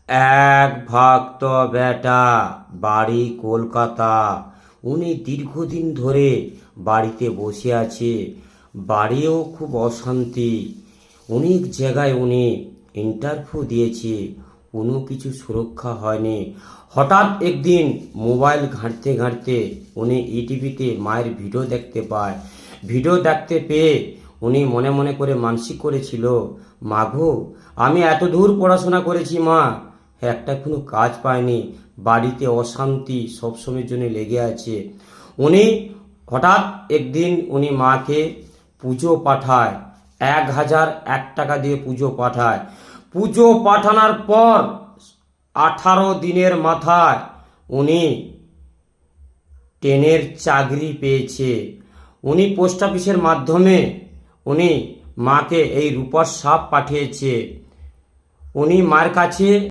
এক ভক্ত বেটা, বাড়ি কলকাতা। উনি দীর্ঘদিন ধরে বাড়িতে বসে আছে। বাড়িও খুব অশান্তি। অনেক জায়গায় উনি ইন্টারভিউ দিয়েছে, কোনো কিছু সুরক্ষা হয়নি। হঠাৎ একদিন মোবাইল ঘাঁটতে ঘাঁটতে উনি ইটিভিতে মায়ের ভিডিও দেখতে পায়। ভিডিও দেখতে পেয়ে উনি মনে মনে করে মানসিক করেছিল, মাগো, আমি এত দূর পড়াশোনা করেছি মা, একটা কোনো কাজ পায়নি, বাড়িতে অশান্তি সবসময়ের জন্য লেগে আছে। উনি হঠাৎ একদিন উনি মাকে পুজো পাঠায়, 1001 টাকা দিয়ে পুজো পাঠায়। পুজো পাঠানোর পর 18 দিনের মাথায় উনি ট্রেনের চাকরি পেয়েছে। উনি পোস্ট অফিসের মাধ্যমে উনি মাকে এই রূপার সাপ পাঠিয়েছে। উনি মার কাছে